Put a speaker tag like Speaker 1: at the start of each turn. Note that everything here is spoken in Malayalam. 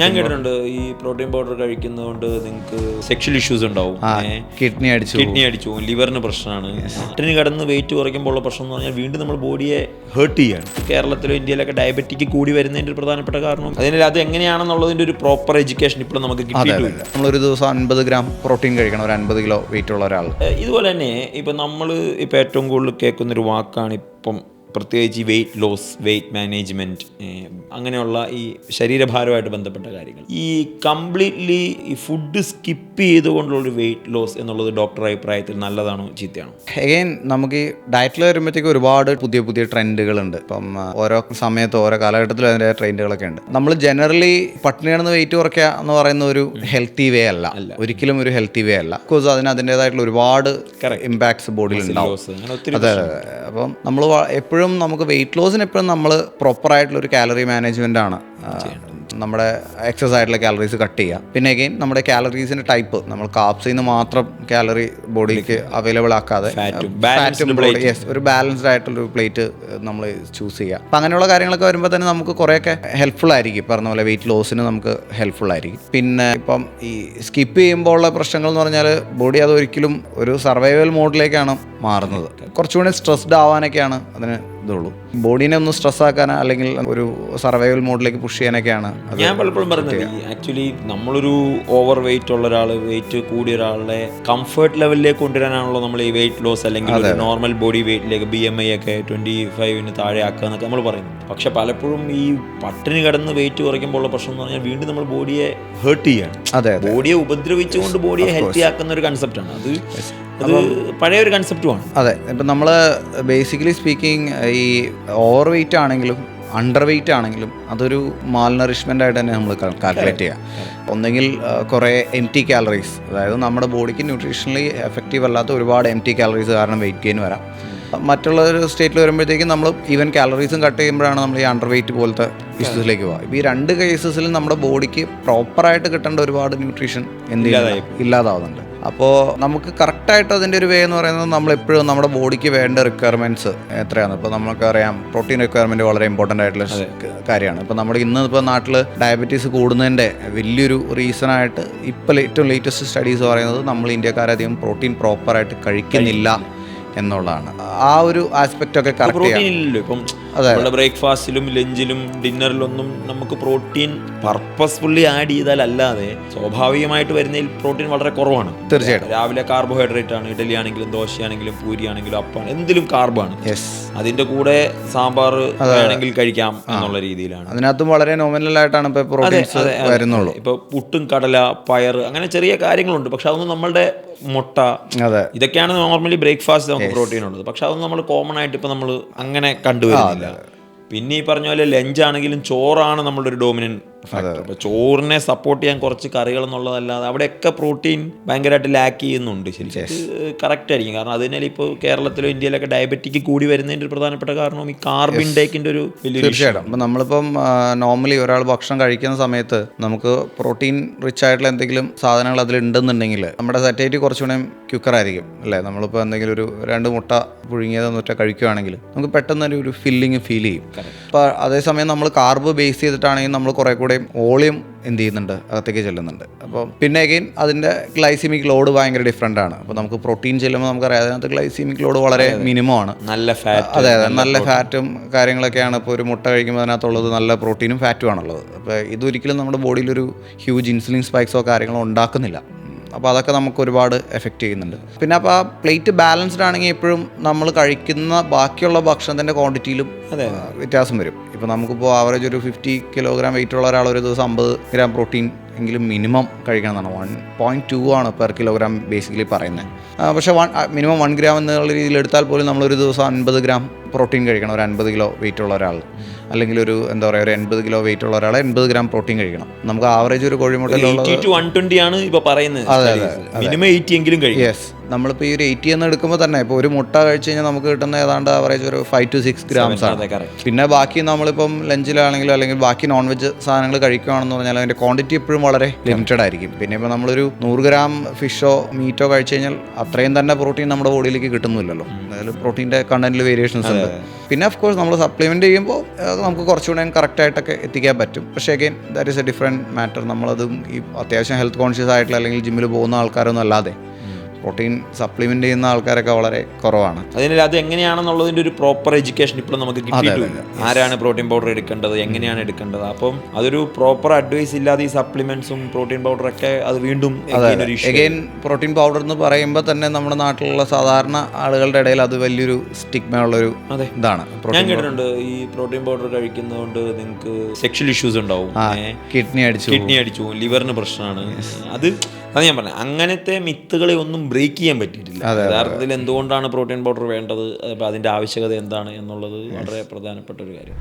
Speaker 1: ഞാൻ കേട്ടിട്ടുണ്ട് ഈ പ്രോട്ടീൻ പൗഡർ കഴിക്കുന്നതുകൊണ്ട് നിങ്ങൾക്ക് സെക്ഷൽ ഇഷ്യൂസ് ഉണ്ടാവും,
Speaker 2: കിഡ്നി അടിച്ചു
Speaker 1: പോകും, ലിവറിന് പ്രശ്നമാണ്. പട്ടിണി കിടന്ന് വെയിറ്റ് കുറയ്ക്കുമ്പോൾ പ്രശ്നം എന്ന് പറഞ്ഞാൽ വീണ്ടും നമ്മൾ ബോഡിയെ ഹേർട്ട് ചെയ്യാണ്. കേരളത്തിലോ ഇന്ത്യയിലൊക്കെ ഡയബറ്റിക് കൂടി വരുന്നതിൻ്റെ ഒരു പ്രധാനപ്പെട്ട കാരണം അതിനാൽ അത് എങ്ങനെയാണെന്നുള്ളതിൻ്റെ ഒരു പ്രോപ്പർ എഡ്യൂക്കേഷൻ ഇപ്പോൾ നമുക്ക് കിട്ടിയിട്ടില്ല.
Speaker 2: നമ്മളൊരു ദിവസം 50 ഗ്രാം പ്രോട്ടീൻ കഴിക്കണം, ഒരു 50 കിലോ വെയിറ്റ് ഉള്ള ഒരാൾ.
Speaker 1: ഇതുപോലെ തന്നെ ഇപ്പം നമ്മൾ ഇപ്പോൾ ഏറ്റവും കൂടുതൽ കേൾക്കുന്നൊരു വാക്കാണ് ഇപ്പം പ്രത്യേകിച്ച് ഈ വെയിറ്റ് ലോസ്, വെയിറ്റ് മാനേജ്മെൻറ്റ്, അങ്ങനെയുള്ള ഈ ശരീരഭാരമായിട്ട് ബന്ധപ്പെട്ട കാര്യങ്ങൾ. ഈ കംപ്ലീറ്റ്ലി ഈ ഫുഡ് സ്കിപ്പ് ചെയ്തുകൊണ്ടുള്ളൊരു വെയിറ്റ് ലോസ് എന്നുള്ളത് ഡോക്ടറുടെ അഭിപ്രായത്തിൽ നല്ലതാണോ ചീത്തയാണോ?
Speaker 2: അഗൈൻ നമുക്ക് ഈ ഡയറ്റിൽ വരുമ്പോഴത്തേക്ക് ഒരുപാട് പുതിയ പുതിയ ട്രെൻഡുകളുണ്ട്. ഇപ്പം ഓരോ സമയത്ത് ഓരോ കാലഘട്ടത്തിലും അതിൻ്റെ ട്രെൻഡുകളൊക്കെ ഉണ്ട്. നമ്മൾ ജനറലി പട്ടിണി കിടന്ന് വെയിറ്റ് കുറയ്ക്കുക എന്ന് പറയുന്ന ഒരു ഹെൽത്തി വേ അല്ല, ഒരിക്കലും ഒരു ഹെൽത്തി വേ അല്ല. ബിക്കോസ് അതിൻ്റെതായിട്ടുള്ള ഒരുപാട് ഇമ്പാക്ട്സ് ബോഡിയിൽ ഉണ്ടാവും. അതെ, അപ്പം നമ്മൾ എപ്പോഴും നമുക്ക് വെയിറ്റ് ലോസിന് എപ്പോഴും നമ്മൾ പ്രോപ്പറായിട്ടുള്ളൊരു കാലറി മാനേജ്മെൻ്റ് ആണ് നമ്മുടെ എക്സസ് ആയിട്ടുള്ള കാലറീസ് കട്ട് ചെയ്യുക. പിന്നെ അഗെയിൻ നമ്മുടെ കാലറീസിൻ്റെ ടൈപ്പ്, നമ്മൾ കാപ്സിൽ നിന്ന് മാത്രം കാലറി ബോഡിക്ക് അവൈലബിൾ ആക്കാതെ ഒരു ബാലൻസ്ഡ് ആയിട്ടുള്ളൊരു പ്ലേറ്റ് നമ്മൾ ചൂസ് ചെയ്യുക. അപ്പം അങ്ങനെയുള്ള കാര്യങ്ങളൊക്കെ വരുമ്പോൾ തന്നെ നമുക്ക് കുറേയൊക്കെ ഹെൽപ്ഫുൾ ആയിരിക്കും. പറഞ്ഞ പോലെ വെയിറ്റ് ലോസിന് നമുക്ക് ഹെൽപ്ഫുൾ ആയിരിക്കും. പിന്നെ ഇപ്പം ഈ സ്കിപ്പ് ചെയ്യുമ്പോൾ ഉള്ള പ്രശ്നങ്ങൾ എന്ന് പറഞ്ഞാൽ ബോഡി അതൊരിക്കലും ഒരു സർവൈവൽ മോഡിലേക്കാണ് മാറുന്നത്. കുറച്ചുകൂടി സ്ട്രെസ്ഡ് ആവാനൊക്കെയാണ് അതിന് ഇതുള്ളൂ. ബോഡീനെ ഒന്ന് സ്ട്രെസ് ആക്കാനോ അല്ലെങ്കിൽ ഒരു സർവൈവൽ മോഡിലേക്ക് പുഷ് ചെയ്യാനൊക്കെയാണ്
Speaker 1: ഞാൻ പലപ്പോഴും പറഞ്ഞത്. ആക്ച്വലി നമ്മളൊരു ഓവർ വെയിറ്റ് ഉള്ള ഒരാൾ, വെയിറ്റ് കൂടിയ ഒരാളെ കംഫർട്ട് ലെവലിലേക്ക് കൊണ്ടുവരാനാണല്ലോ നമ്മൾ ഈ വെയിറ്റ് ലോസ് അല്ലെങ്കിൽ നോർമൽ ബോഡി വെയിറ്റിലേക്ക് BMI ഒക്കെ 25 താഴെ ആക്കുക എന്നൊക്കെ നമ്മൾ പറയുന്നു. പക്ഷെ പലപ്പോഴും ഈ പട്ടിണി കിടന്ന് വെയിറ്റ് കുറയ്ക്കുമ്പോൾ ഉള്ള പ്രശ്നം എന്ന് പറഞ്ഞാൽ വീണ്ടും നമ്മൾ ബോഡിയെ ഹേർട്ട് ചെയ്യാണ്. ബോഡിയെ ഉപദ്രവിച്ചുകൊണ്ട് ബോഡിയെ ഹെൽത്തി ആക്കുന്ന ഒരു കൺസെപ്റ്റാണ് അത് പഴയ ഒരു കൺസെപ്റ്റുമാണ്.
Speaker 2: അതെ, ഇപ്പം നമ്മൾ ബേസിക്കലി സ്പീക്കിംഗ് ഈ ഓവർ വെയിറ്റ് ആണെങ്കിലും അണ്ടർ വെയിറ്റ് ആണെങ്കിലും അതൊരു മാൽനറിഷ്മെൻ്റ് ആയിട്ട് തന്നെ നമ്മൾ കാൽക്കുലേറ്റ് ചെയ്യുക. ഒന്നെങ്കിൽ കുറേ എംപ്റ്റി കാലറീസ്, അതായത് നമ്മുടെ ബോഡിക്ക് ന്യൂട്രീഷണലി എഫക്റ്റീവ് അല്ലാത്ത ഒരുപാട് എംപ്റ്റി കാലറീസ് കാരണം വെയിറ്റ് ഗെയിൻ വരാം. മറ്റുള്ള ഒരു സ്റ്റേറ്റിൽ വരുമ്പോഴത്തേക്കും നമ്മൾ ഈവൻ കാലറീസും കട്ട് ചെയ്യുമ്പോഴാണ് നമ്മൾ ഈ അണ്ടർ വെയിറ്റ് പോലത്തെ ഇഷ്യൂസിലേക്ക് പോകുക. ഇപ്പോൾ ഈ രണ്ട് കേസസിലും നമ്മുടെ ബോഡിക്ക് പ്രോപ്പറായിട്ട് കിട്ടേണ്ട ഒരുപാട് ന്യൂട്രീഷൻ ഇല്ലാതാവുന്നുണ്ട്. അപ്പോൾ നമുക്ക് കറക്റ്റായിട്ട് അതിൻ്റെ ഒരു വേ എന്ന് പറയുന്നത് നമ്മളെപ്പോഴും നമ്മുടെ ബോഡിക്ക് വേണ്ട റിക്വയർമെൻറ്റ്സ് എത്രയാണ്. ഇപ്പോൾ നമുക്കറിയാം പ്രോട്ടീൻ റിക്വയർമെൻറ്റ് വളരെ ഇമ്പോർട്ടൻ്റ് ആയിട്ടുള്ള കാര്യമാണ്. ഇപ്പോൾ നമ്മുടെ ഇപ്പോൾ നാട്ടിൽ ഡയബറ്റീസ് കൂടുന്നതിൻ്റെ വലിയൊരു റീസണായിട്ട് ഇപ്പോൾ ഏറ്റവും ലേറ്റസ്റ്റ് സ്റ്റഡീസ് പറയുന്നത് നമ്മൾ ഇന്ത്യക്കാരധികം പ്രോട്ടീൻ പ്രോപ്പറായിട്ട് കഴിക്കുന്നില്ല എന്നുള്ളതാണ്. ആ ഒരു ആസ്പെക്റ്റ് ഒക്കെ
Speaker 1: പ്രോട്ടീനില്ലല്ലോ. ഇപ്പം നമ്മുടെ ബ്രേക്ക്ഫാസ്റ്റിലും ലഞ്ചിലും ഡിന്നറിലൊന്നും നമുക്ക് പ്രോട്ടീൻ പർപ്പസ്ഫുള്ളി ആഡ് ചെയ്താലല്ലാതെ സ്വാഭാവികമായിട്ട് വരുന്നതിൽ പ്രോട്ടീൻ വളരെ കുറവാണ്.
Speaker 2: തീർച്ചയായിട്ടും
Speaker 1: രാവിലെ കാർബോഹൈഡ്രേറ്റ് ആണ്, ഇഡലി ആണെങ്കിലും ദോശയാണെങ്കിലും പൂരി ആണെങ്കിലും അപ്പാണ്, എന്തിലും കാർബാണ്. അതിന്റെ കൂടെ സാമ്പാർ വേണമെങ്കിൽ കഴിക്കാം എന്നുള്ള രീതിയിലാണ്.
Speaker 2: അതിനകത്തും വളരെ നോമിനൽ ആയിട്ടാണ് ഇപ്പോൾ പ്രോട്ടീൻസ് വരുന്നുള്ളൂ.
Speaker 1: ഇപ്പൊ പുട്ടും കടല, പയർ, അങ്ങനെ ചെറിയ കാര്യങ്ങളുണ്ട്. പക്ഷെ അതൊന്നും നമ്മളുടെ മുട്ട, ഇതൊക്കെയാണ് നോർമലി ബ്രേക്ക്ഫാസ്റ്റ് നമുക്ക് പ്രോട്ടീൻ ഉള്ളത്. പക്ഷെ അതൊന്നും നമ്മൾ കോമൺ ആയിട്ട് ഇപ്പൊ നമ്മൾ അങ്ങനെ കണ്ടുവരുന്നില്ല. പിന്നെ ഈ പറഞ്ഞ പോലെ ലഞ്ച് ആണെങ്കിലും ചോറാണ് നമ്മളുടെ ഒരു ഡോമിനന്റ് ഫാക്ടർ. അപ്പോൾ ചോറിനെ സപ്പോർട്ട് ചെയ്യാൻ കുറച്ച് കറികൾ എന്നുള്ളതല്ലാതെ അവിടെയൊക്കെ പ്രോട്ടീൻ ഭയങ്കരമായിട്ട് ലാക്ക് ചെയ്യുന്നുണ്ട്. ശരിക്കും കറക്റ്റ് ആയിരിക്കും. കാരണം അതിനാൽ ഇപ്പോൾ കേരളത്തിലോ ഇന്ത്യയിലൊക്കെ ഡയബറ്റിക് കൂടി വരുന്നതിൻ്റെ ഒരു പ്രധാനപ്പെട്ട കാരണം ഈ കാർബ് ഇൻടേക്കിൻ്റെ ഒരു വലിയ.
Speaker 2: തീർച്ചയായിട്ടും. അപ്പം നമ്മളിപ്പം നോർമലി ഒരാൾ ഭക്ഷണം കഴിക്കുന്ന സമയത്ത് നമുക്ക് പ്രോട്ടീൻ റിച്ച് ആയിട്ടുള്ള എന്തെങ്കിലും സാധനങ്ങൾ അതിലുണ്ടെന്നുണ്ടെങ്കിൽ നമ്മുടെ സറ്റൈറ്റി കുറച്ചുകൂടെ ക്യുക്കറായിരിക്കും അല്ലേ. നമ്മളിപ്പോൾ എന്തെങ്കിലും ഒരു 2 മുട്ട പുഴുങ്ങിയതെന്നൊറ്റ കഴിക്കുകയാണെങ്കിൽ നമുക്ക് പെട്ടെന്ന് ഒരു ഫില്ലിങ് ഫീൽ ചെയ്യും. അപ്പോൾ അതേസമയം നമ്മൾ കാർബ് ബേസ് ചെയ്തിട്ടാണെങ്കിൽ നമ്മൾ കുറേ കൂടെ വോളിയം എന്ത് ചെയ്യുന്നുണ്ട്, അകത്തേക്ക് ചെല്ലുന്നുണ്ട്. അപ്പോൾ പിന്നെ അഗെയിൻ അതിൻ്റെ ഗ്ലൈസിമിക് ലോഡ് ഭയങ്കര ഡിഫറെൻ്റ് ആണ്. അപ്പോൾ നമുക്ക് പ്രോട്ടീൻ ചെല്ലുമ്പോൾ നമുക്കറിയാം അതിനകത്ത് ഗ്ലൈസിമിക് ലോഡ് വളരെ മിനിമം ആണ്.
Speaker 1: നല്ല ഫാറ്റ്,
Speaker 2: അതെ, നല്ല ഫാറ്റും കാര്യങ്ങളൊക്കെയാണ്. ഇപ്പോൾ ഒരു മുട്ട കഴിക്കുമ്പോൾ അതിനകത്തുള്ളത് നല്ല പ്രോട്ടീനും ഫാറ്റും ആണുള്ളത്. അപ്പോൾ ഇതൊരിക്കലും നമ്മുടെ ബോഡിയിലൊരു ഹ്യൂജ് ഇൻസുലിൻ സ്പൈക്സോ കാര്യങ്ങളോ ഉണ്ടാക്കുന്നില്ല. അപ്പോൾ അതൊക്കെ നമുക്ക് ഒരുപാട് എഫക്റ്റ് ചെയ്യുന്നുണ്ട്. പിന്നെ അപ്പോൾ ആ പ്ലേറ്റ് ബാലൻസ്ഡ് ആണെങ്കിൽ എപ്പോഴും നമ്മൾ കഴിക്കുന്ന ബാക്കിയുള്ള ഭക്ഷണത്തിൻ്റെ ക്വാണ്ടിറ്റിയിലും വ്യത്യാസം വരും. ഇപ്പോൾ നമുക്കിപ്പോൾ ആവറേജ് ഒരു 50 കിലോഗ്രാം വെയിറ്റ് ഉള്ള ഒരാൾ ഒരു ദിവസം 50 ഗ്രാം പ്രോട്ടീൻ എങ്കിലും മിനിമം കഴിക്കണമെന്നാണ്. 1.2 ആണ് പെർ കിലോഗ്രാം ബേസിക്കലി പറയുന്നത്. പക്ഷേ മിനിമം 1 ഗ്രാം എന്നുള്ള രീതിയിൽ എടുത്താൽ പോലും നമ്മളൊരു ദിവസം 50 ഗ്രാം പ്രോട്ടീൻ കഴിക്കണം. ഒരു 50 കിലോ വെയിറ്റ് ഉള്ള ഒരാൾ, അല്ലെങ്കിൽ ഒരു എന്താ പറയുക ഒരു 80 കിലോ വെയിറ്റ് ഉള്ള ഒരാൾ 80 ഗ്രാം പ്രോട്ടീൻ കഴിക്കണം. നമുക്ക് ആവറേജ് ഒരു കോഴിമുട്ടയിലുള്ളത്
Speaker 1: 120 ആണ് ഇപ്പോൾ പറയുന്നത്. മിനിമം 80 എങ്കിലും കഴിക്കും.
Speaker 2: യെസ്, നമ്മളിപ്പോൾ ഈ ഒരു 80 എന്ന് എടുക്കുമ്പോൾ തന്നെ ഇപ്പോൾ ഒരു മുട്ട കഴിച്ച് കഴിഞ്ഞാൽ നമുക്ക് കിട്ടുന്ന ഏതാണ്ട് ആവറേജ് ഒരു 5 to 6 ഗ്രാംസ് ആണ്. പിന്നെ ബാക്കി നമ്മളിപ്പം ലഞ്ചിലാണെങ്കിലും അല്ലെങ്കിൽ ബാക്കി നോൺ വെജ് സാധനങ്ങൾ കഴിക്കുകയാണെന്ന് പറഞ്ഞാൽ അതിൻ്റെ ക്വാണ്ടിറ്റി എപ്പോഴും വളരെ ലിമിറ്റഡ് ആയിരിക്കും. പിന്നെ ഇപ്പോൾ നമ്മളൊരു 100 ഗ്രാം ഫിഷോ മീറ്റോ കഴിച്ചു കഴിഞ്ഞാൽ അത്രയും തന്നെ പ്രോട്ടീൻ നമ്മുടെ ബോഡിയിലേക്ക് കിട്ടുന്നില്ലല്ലോ. അതായത് പ്രോട്ടീൻ്റെ കണ്ടന്റിൽ വേരിയേഷൻസ് ഉണ്ട്. പിന്നെ ഓഫ് കോഴ്സ് നമ്മൾ സപ്ലിമെൻറ്റ് ചെയ്യുമ്പോൾ നമുക്ക് കുറച്ചുകൂടെ കറക്റ്റായിട്ടൊക്കെ എത്തിക്കാൻ പറ്റും. പക്ഷേ again that is a different matter. നമ്മളതും ഈ അത്യാവശ്യം ഹെൽത്ത് കോൺഷ്യസ് ആയിട്ടുള്ള അല്ലെങ്കിൽ ജിമ്മിൽ പോകുന്ന ആൾക്കാരൊന്നും അല്ലാതെ പ്രോട്ടീൻ സപ്ലിമെന്റ് ചെയ്യുന്ന ആൾക്കാരൊക്കെ വളരെ കുറവാണ്.
Speaker 1: അതിന് അത് എങ്ങനെയാണെന്നുള്ളതിൻ്റെ ഒരു പ്രോപ്പർ എഡ്യൂക്കേഷൻ ഇപ്പോൾ നമുക്ക് കിട്ടിയിട്ടില്ല. ആരാണ് പ്രോട്ടീൻ പൗഡർ എടുക്കേണ്ടത്, എങ്ങനെയാണ് എടുക്കേണ്ടത്, അപ്പം അതൊരു പ്രോപ്പർ അഡ്വൈസ് ഇല്ലാതെ ഈ സപ്ലിമെന്റ്സും പ്രോട്ടീൻ പൗഡറൊക്കെ അത് വീണ്ടും
Speaker 2: എഗെയിൻ പ്രോട്ടീൻ പൗഡർ എന്ന് പറയുമ്പോൾ തന്നെ നമ്മുടെ നാട്ടിലുള്ള സാധാരണ ആളുകളുടെ ഇടയിൽ അത് വലിയൊരു സ്റ്റിഗ്മ ഉള്ളൊരു ഇതാണ്.
Speaker 1: ഞാൻ കേട്ടിട്ടുണ്ട് ഈ പ്രോട്ടീൻ പൗഡർ കഴിക്കുന്നതുകൊണ്ട് നിങ്ങൾക്ക് സെക്ഷൽ ഇഷ്യൂസ് ഉണ്ടാവും,
Speaker 2: കിഡ്നി
Speaker 1: അടിച്ചു, ലിവറിന് പ്രശ്നമാണ്. അത് ഞാൻ പറഞ്ഞത് അങ്ങനത്തെ മിത്തുകളെ ഒന്നും ബ്രേക്ക് ചെയ്യാൻ പറ്റിയിട്ടില്ല. യഥാർത്ഥത്തിൽ എന്തുകൊണ്ടാണ് പ്രോട്ടീൻ പൗഡർ വേണ്ടത്, അതിൻ്റെ ആവശ്യകത എന്താണ് എന്നുള്ളത് വളരെ പ്രധാനപ്പെട്ട ഒരു കാര്യം.